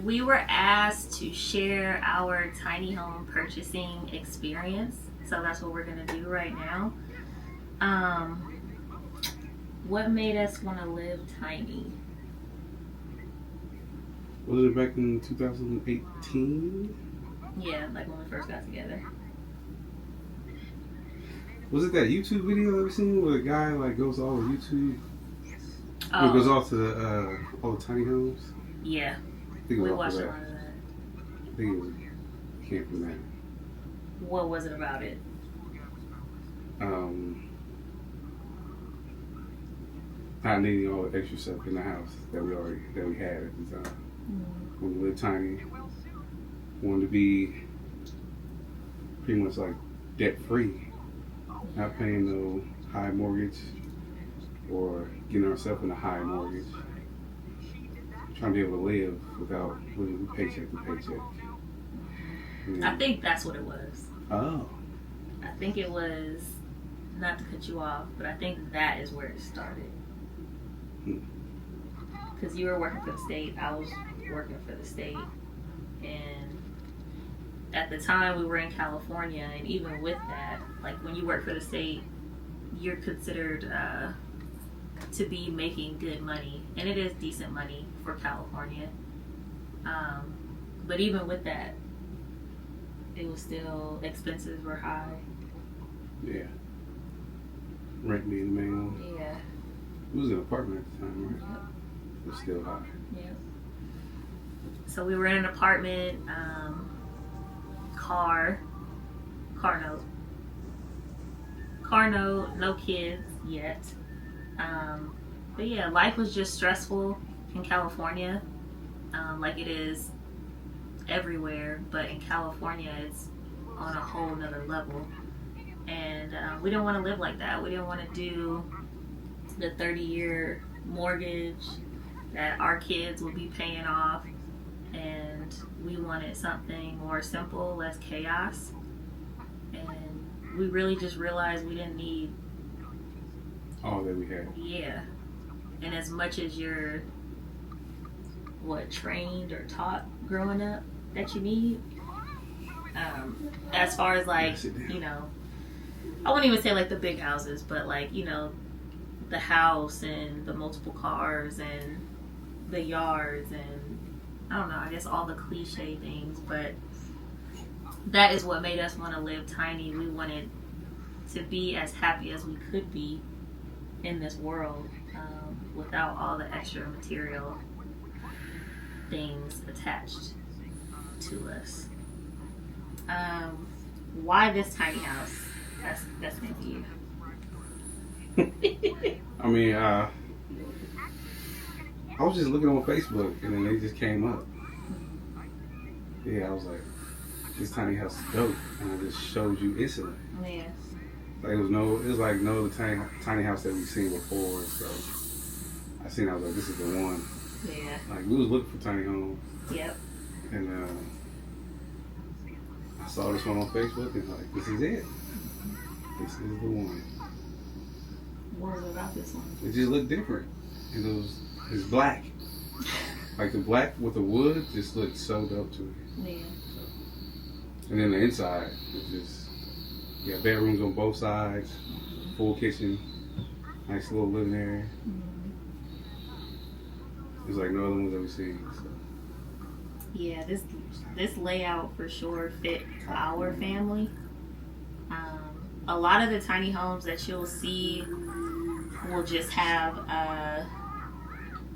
We were asked to share our tiny home purchasing experience, so that's what we're gonna do right now. Um, what made us want to live tiny? Was it back in 2018? Yeah, like when we first got together. Was it that YouTube video that we seen where the guy like goes all of YouTube? Oh, It goes off to all the tiny homes. yeah, I think it we was off watched of a that. lot of that. I think it was came from that. What was it about it? Um, not needing all the extra stuff in the house that we had at the time. When we lived tiny, wanted to be pretty much like debt free, not paying no high mortgage or getting ourselves in a high mortgage. Trying to be able to live without living paycheck to paycheck. I think that's what it was. Oh. I think it was, not to cut you off, but I think that is where it started. Because you were working for the state, I was working for the state, and at the time we were in California, and even with that, like when you work for the state, you're considered to be making good money, and it is decent money for California. But even with that, it was still, expenses were high. Yeah. Rent being the main one. Yeah. It was an apartment at the time, right? Yep. It was still high. Yeah. So we were in an apartment, car note, no kids yet. But yeah, life was just stressful in California, like it is everywhere, but in California it's on a whole nother level. And we didn't want to live like that. We didn't want to do the 30-year mortgage that our kids would be paying off, and we wanted something more simple, less chaos. And we really just realized we didn't need all that we had. Yeah. And as much as you're trained or taught growing up that you need, as far as like, you know, I wouldn't even say like the big houses, but like, you know, the house and the multiple cars and the yards and I don't know, I guess all the cliche things, but that is what made us want to live tiny. We wanted to be as happy as we could be in this world, without all the extra material things attached to us. Why this tiny house? That's maybe you. I mean, I was just looking on Facebook and then they just came up. Yeah, I was like, this tiny house is dope, and I just showed you instantly. Yeah. Like it was like no other tiny house that we've seen before. So I seen, I was like, this is the one. Yeah. Like we was looking for tiny homes. Yep. And I saw this one on Facebook and like, this is it. This is the one. What was it about this one? It just looked different. And it's black. Like the black with the wood just looked so dope to me. Yeah. And then the inside was just, yeah, bedrooms on both sides, full kitchen, nice little living area. It's like no other ones that we've seen. So. Yeah, this layout for sure fit our family. A lot of the tiny homes that you'll see will just have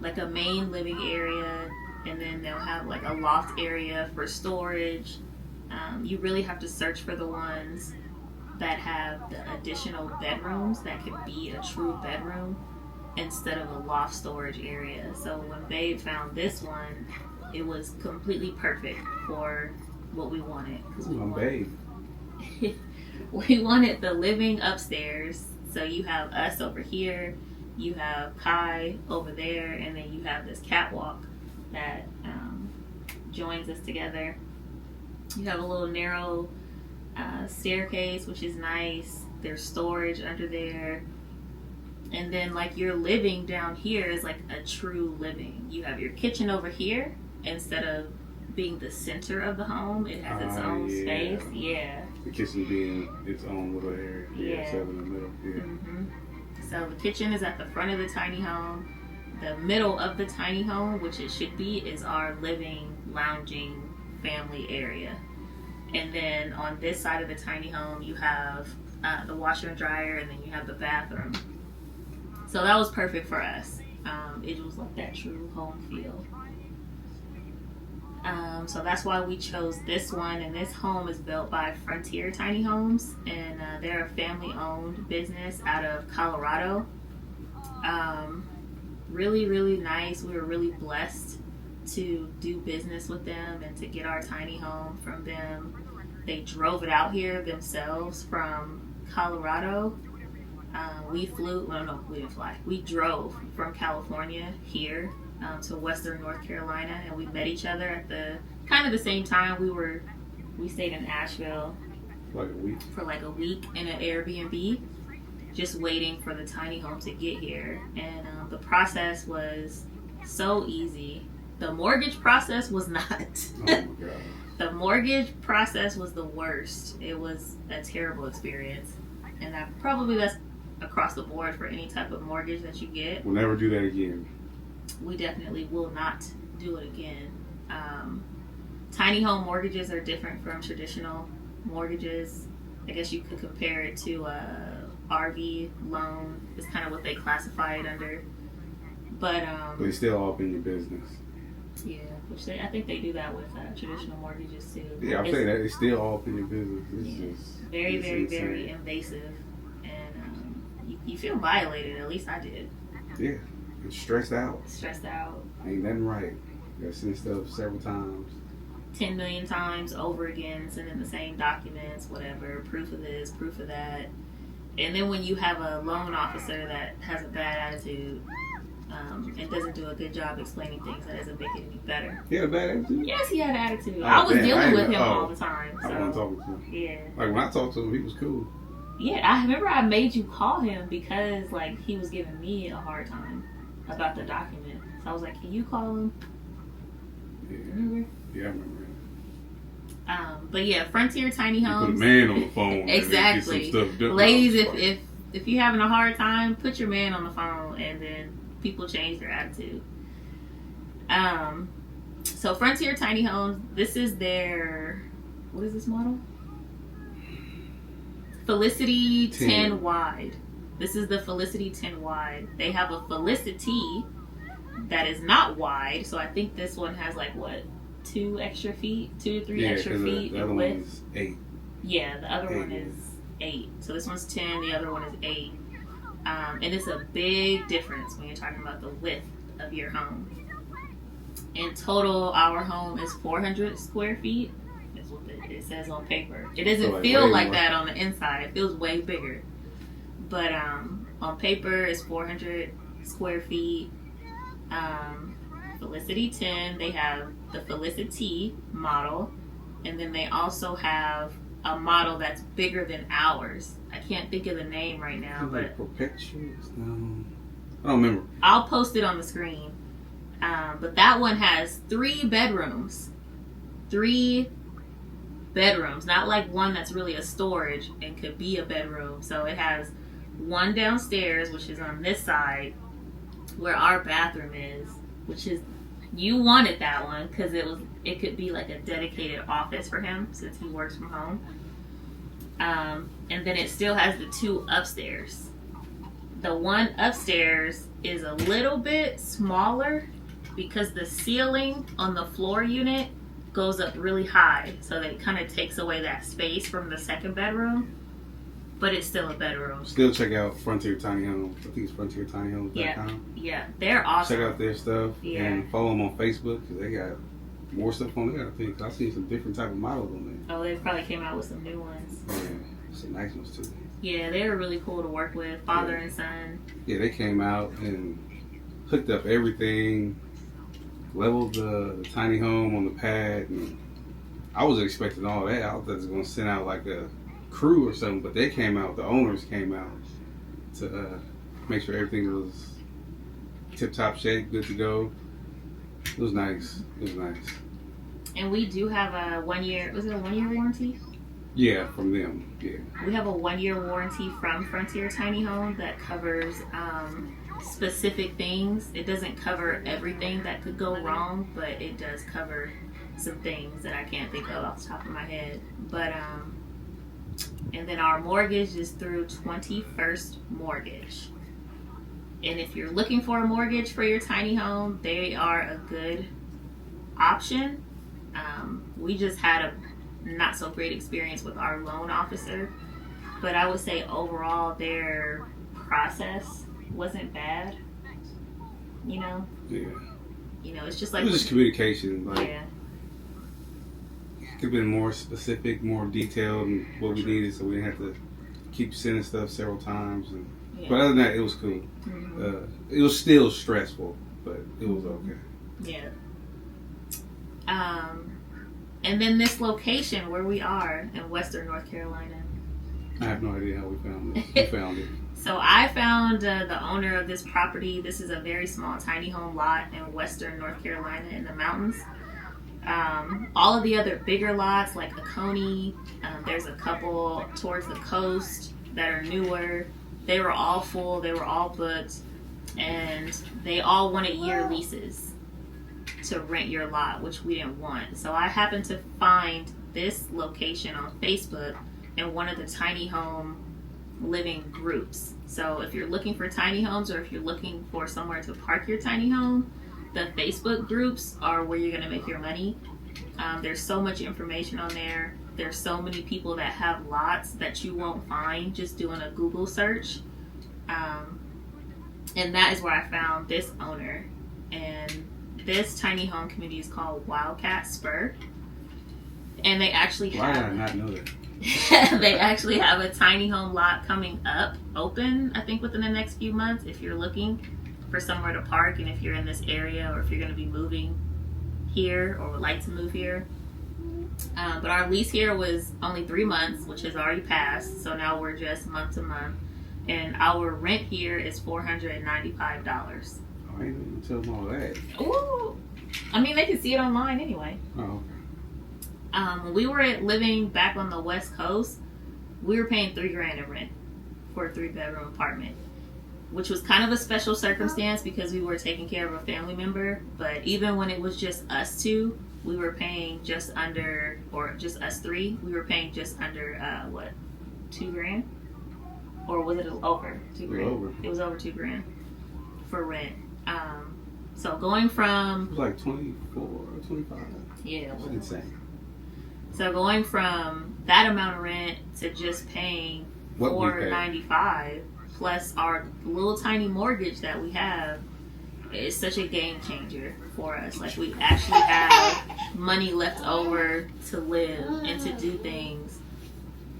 like a main living area, and then they'll have like a loft area for storage. You really have to search for the ones that have the additional bedrooms that could be a true bedroom instead of a loft storage area. So when Babe found this one, it was completely perfect for what we wanted. Babe. We wanted the living upstairs, so you have us over here, you have Kai over there, and then you have this catwalk that joins us together. You have a little narrow staircase, which is nice. There's storage under there. And then like your living down here is like a true living. You have your kitchen over here instead of being the center of the home. It has its own space. Yeah. The kitchen being its own little area. Yeah. So in the middle. Yeah. Mm-hmm. So the kitchen is at the front of the tiny home. The middle of the tiny home, which it should be, is our living, lounging family area. And then on this side of the tiny home, you have the washer and dryer, and then you have the bathroom. So that was perfect for us. It was like that true home feel. So that's why we chose this one. And this home is built by Frontier Tiny Homes, and they're a family-owned business out of Colorado. Really, really nice. We were really blessed to do business with them and to get our tiny home from them. They drove it out here themselves from Colorado. We flew, well, no, we didn't fly. We drove from California here to Western North Carolina, and we met each other at the kind of the same time. We stayed in Asheville for like a week in an Airbnb, just waiting for the tiny home to get here. And the process was so easy. The mortgage process was not. Oh my God. The mortgage process was the worst. It was a terrible experience, and that's across the board for any type of mortgage that you get. We'll never do that again. We definitely will not do it again. Tiny home mortgages are different from traditional mortgages. I guess you could compare it to a RV loan. It's kind of what they classify it under. But they still all up in your business. Yeah, I think they do that with traditional mortgages too. Yeah, I'm saying that it's still all up in your business. It's just very, very, insane. very invasive, and you feel violated. At least I did. Yeah, and stressed out. Ain't nothing right. You gotta send stuff several times. 10 million times over again, sending the same documents, whatever, proof of this, proof of that. And then when you have a loan officer that has a bad attitude and doesn't do a good job explaining things, that doesn't make it any better. He had a bad attitude? Yes, he had an attitude. I was dealing with him all the time. So. I wasn't talking to him. Yeah. Like when I talked to him, he was cool. Yeah, I remember I made you call him because like he was giving me a hard time about the document. So I was like, can you call him? Yeah. Remember? Yeah, I remember. But yeah, Frontier Tiny Homes. Put a man on the phone. Exactly. And get some stuff done. Ladies, if you're having a hard time, put your man on the phone, and then people change their attitude. So Frontier Tiny Homes, this is their, what is this model? Felicity 10 wide. This is the Felicity 10 wide. They have a Felicity that is not wide, so I think this one has like what? 2 to 3 extra feet the other in width. one is 8. Yeah, the other one is 8. So this one's 10, the other one is 8. And it's a big difference when you're talking about the width of your home. In total, our home is 400 square feet. That's what it says on paper. It doesn't feel like that on the inside. It feels way bigger. But on paper, it's 400 square feet. Felicity 10, they have the Felicity model, and then they also have a model that's bigger than ours. I can't think of the name right now, but Perpetuals? No, I don't remember. I'll post it on the screen. But that one has 3 bedrooms. 3 bedrooms, not like one that's really a storage and could be a bedroom. So it has one downstairs, which is on this side where our bathroom is, which is, you wanted that one because it could be like a dedicated office for him since he works from home. And then it still has the 2 upstairs. The one upstairs is a little bit smaller because the ceiling on the floor unit goes up really high, so that it kind of takes away that space from the second bedroom. But it's still a bedroom. Still check out Frontier Tiny Homes. I think it's FrontierTinyHomes.com. Yeah, they're awesome. Check out their stuff and follow them on Facebook because they got more stuff on there. I think I've seen some different type of models on there. Oh, they probably came out with some new ones. Oh, yeah, some nice ones too. Yeah, they were really cool to work with, father and son. Yeah, they came out and hooked up everything, leveled the tiny home on the pad, and I was expecting all that. I thought they was gonna send out like a crew or something, but they came out, the owners came out to make sure everything was tip top shape, good to go. It was nice. And we do have a 1 year. Was it a 1 year warranty? Yeah, from them. Yeah. We have a 1 year warranty from Frontier Tiny Home that covers specific things. It doesn't cover everything that could go wrong, but it does cover some things that I can't think of off the top of my head. But and then our mortgage is through 21st Mortgage. And if you're looking for a mortgage for your tiny home, they are a good option. We just had a not so great experience with our loan officer, but I would say overall their process wasn't bad. Yeah. It's just It like was just communication. Like, yeah. could have been more specific, more detailed in what we needed, so we didn't have to keep sending stuff several times. But other than that, it was cool. Mm-hmm. It was still stressful, but it was okay. Yeah. And then this location where we are in Western North Carolina. I have no idea how we found it. We found it. So I found the owner of this property. This is a very small tiny home lot in Western North Carolina in the mountains. All of the other bigger lots like Oconee, there's a couple towards the coast that are newer. They were all full. They were all booked. And they all wanted year leases to rent your lot, which we didn't want. So I happened to find this location on Facebook in one of the tiny home living groups. So if you're looking for tiny homes or if you're looking for somewhere to park your tiny home, the Facebook groups are where you're going to make your money. There's so much information on there. There's so many people that have lots that you won't find just doing a Google search. And that is where I found this owner. And this tiny home community is called Wildcat Spur. And they actually Why have... did I not know that? They actually have a tiny home lot coming up, open, I think within the next few months if you're looking for somewhere to park and if you're in this area or if you're going to be moving here or would like to move here. But our lease here was only 3 months, which has already passed. So now we're just month to month. And our rent here is $495. I ain't even tell them all that. Ooh. I mean, they can see it online anyway. Oh, okay. When we were living back on the West Coast, we were paying $3,000 in rent for a 3-bedroom apartment, which was kind of a special circumstance because we were taking care of a family member. But even when it was just us two, we were paying just under, or just us three, we were paying just under $2,000, or was it over $2,000? It was over $2,000 for rent. So going from it was like 24 or 25. Yeah, it was insane. So going from that amount of rent to just paying $495 plus our little tiny mortgage that we have is such a game changer for us. Like, we actually have money left over to live and to do things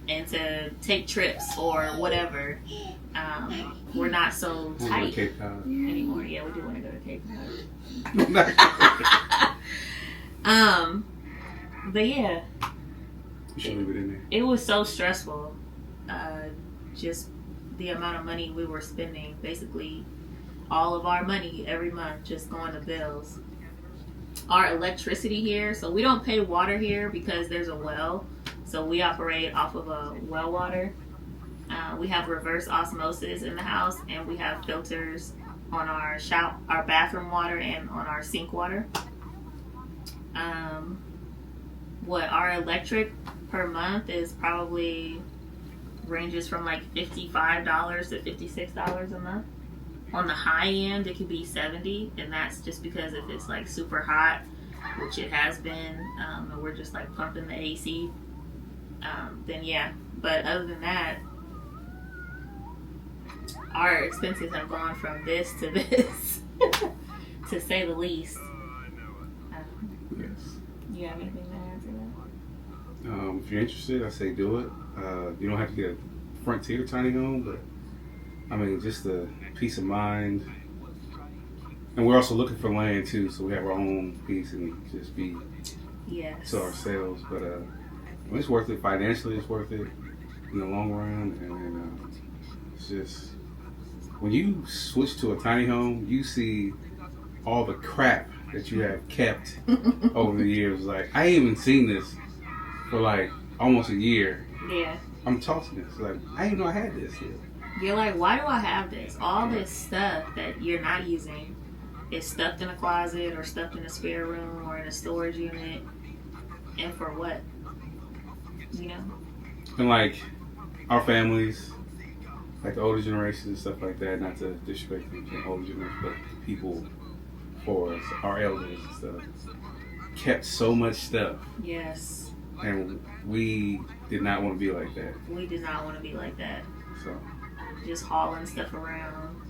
and to take trips or whatever. We're not so tight anymore. Yeah, we do want to go to Cape Cod. But yeah, you should leave it in there. It was so stressful. Just the amount of money we were spending, basically all of our money every month just going to bills. Our electricity here, so we don't pay water here because there's a well, so we operate off of a well water. We have reverse osmosis in the house, and we have filters on our bathroom water and on our sink water. Our electric per month is probably ranges from like $55 to $56 a month. On the high end, it could be $70, and that's just because if it's like super hot, which it has been, and we're just like pumping the AC, then yeah. But other than that, our expenses have gone from this to this, to say the least. Yes. You have anything to add to that? If you're interested, I say do it. You don't have to get a Frontier tiny home, but I mean, just the peace of mind. And we're also looking for land too, so we have our own piece and just be to ourselves. But it's worth it financially. It's worth it in the long run, and it's just when you switch to a tiny home, you see all the crap that you have kept over the years. Like, I ain't even seen this for like almost a year. Yeah. I'm tossing this. Like, I didn't know I had this here. You're like, why do I have this? All this stuff that you're not using is stuffed in a closet or stuffed in a spare room or in a storage unit. And for what? You know? And like, our families, like the older generations and stuff like that, not to disrespect the older generation, but people for us, our elders and stuff, kept so much stuff. Yes. And we did not want to be like that. We did not want to be like that. So, just hauling stuff around.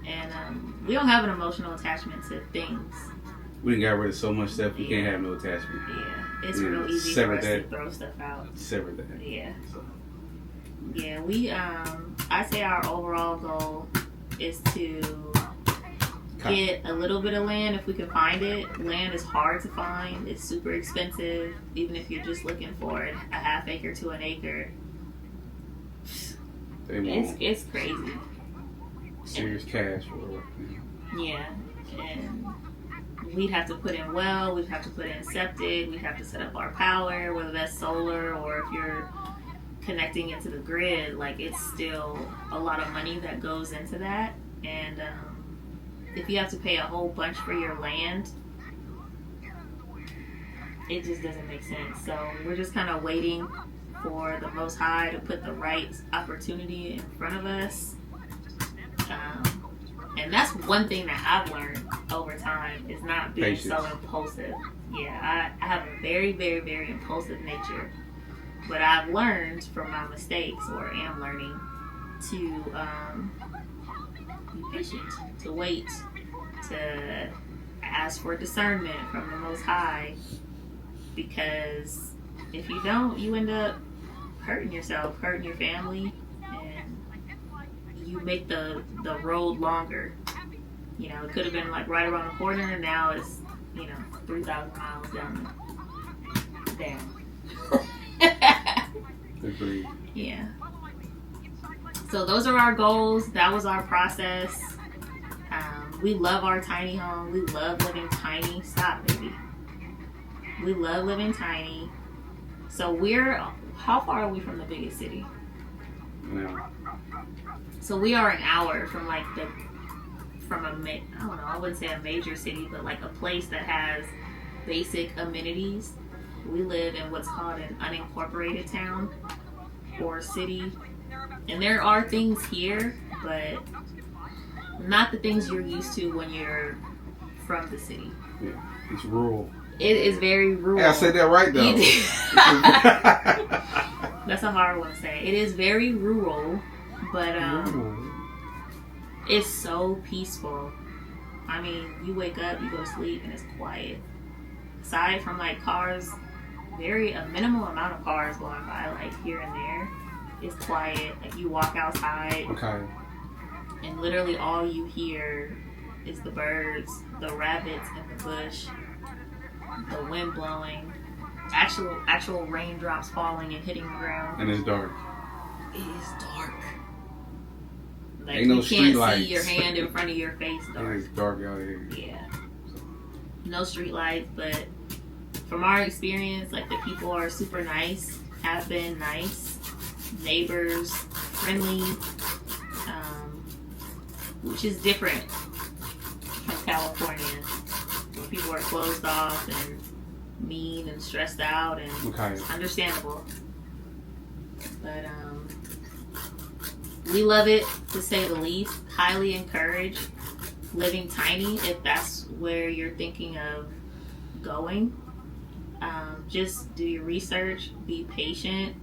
And we don't have an emotional attachment to things. we done got rid of so much stuff, we can't have no attachment. Yeah. It's We real easy sever for us that. to throw stuff out. Sever that. Yeah. So, Yeah, we I say our overall goal is to get a little bit of land if we can find it. Land is hard to find. It's super expensive. Even if you're just looking for a half acre to an acre. they want It's crazy. serious cash for it. Yeah. And we'd have to put in well, we'd have to put in septic, we'd have to set up our power, whether that's solar or if you're connecting it to the grid. Like, it's still a lot of money that goes into that. And if you have to pay a whole bunch for your land, it just doesn't make sense. So we're just kind of waiting for the Most High to put the right opportunity in front of us. And that's one thing that I've learned over time is not being so impulsive. Yeah, I have a very, very, very impulsive nature. But I've learned from my mistakes, or am learning, to be patient, to wait, to ask for discernment from the Most High. Because if you don't, you end up hurting yourself, hurting your family, and you make the road longer. You know, it could have been like right around the corner, and now it's, 3,000 miles down. Agreed. Yeah. So those are our goals. That was our process. We love our tiny home. We love living tiny. Stop, baby. We love living tiny. So how far are we from the biggest city? Now, So we are an hour from I don't know, I wouldn't say a major city, but like a place that has basic amenities. We live in what's called an unincorporated town or city. And there are things here, but not the things you're used to when you're from the city. yeah, it's rural. It is very rural. Yeah, I said that right though. That's a hard one to say. It is very rural, but it's so peaceful. I mean, you wake up, you go to sleep, and it's quiet. Aside from like cars, a minimal amount of cars going by, like here and there. It's quiet. Like you walk outside, Okay. and literally all you hear is the birds, the rabbits in the bush, the wind blowing, actual raindrops falling and hitting the ground. And it's dark. It is dark. Like Ain't no you street can't lights. see your hand in front of your face. And Dark. it's dark out here. Yeah. No street lights, but from our experience, like the people are super nice, have been nice, neighbors, friendly, which is different from California, where people are closed off and mean and stressed out, and it's understandable. But we love it, to say the least. Highly encourage living tiny if that's where you're thinking of going. Just do your research, be patient.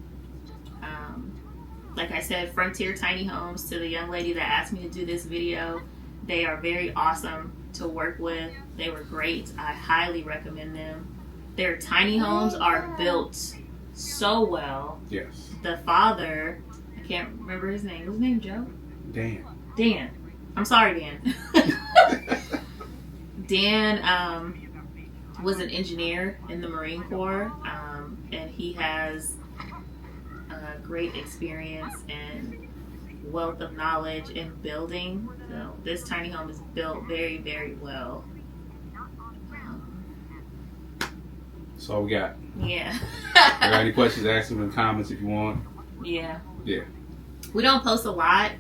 Like I said, Frontier Tiny Homes, to the young lady that asked me to do this video, they are very awesome to work with. They were great. I highly recommend them. Their tiny homes are built so well. Yes. The father, I can't remember his name. Was his name Joe? Dan. I'm sorry, Dan. Dan was an engineer in the Marine Corps, and he has great experience and wealth of knowledge in building. So this tiny home is built very, very well. That's all we got. Yeah. If you got any questions, ask them in the comments if you want. Yeah. Yeah. We don't post a lot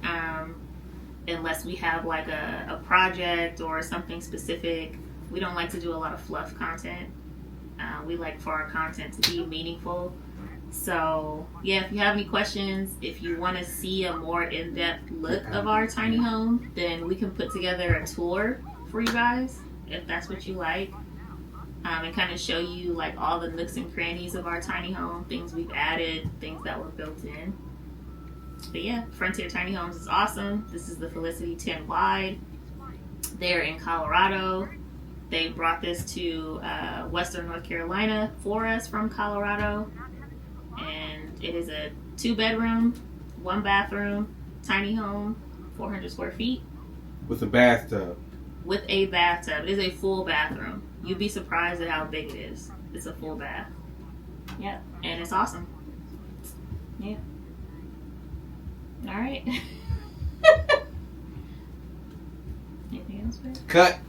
unless we have like a project or something specific. We don't like to do a lot of fluff content. We like for our content to be meaningful. So, yeah, if you have any questions, if you want to see a more in-depth look of our tiny home, then we can put together a tour for you guys, if that's what you like, and kind of show you like all the nooks and crannies of our tiny home, things we've added, things that were built in. But yeah, Frontier Tiny Homes is awesome. This is the Felicity 10 wide. They're in Colorado. They brought this to Western North Carolina for us from Colorado. And it is a 2-bedroom, 1-bathroom, tiny home, 400 square feet. With a bathtub. With a bathtub. It is a full bathroom. You'd be surprised at how big it is. It's a full bath. Yep. And it's awesome. Yeah. All right. Anything else, babe? Cut.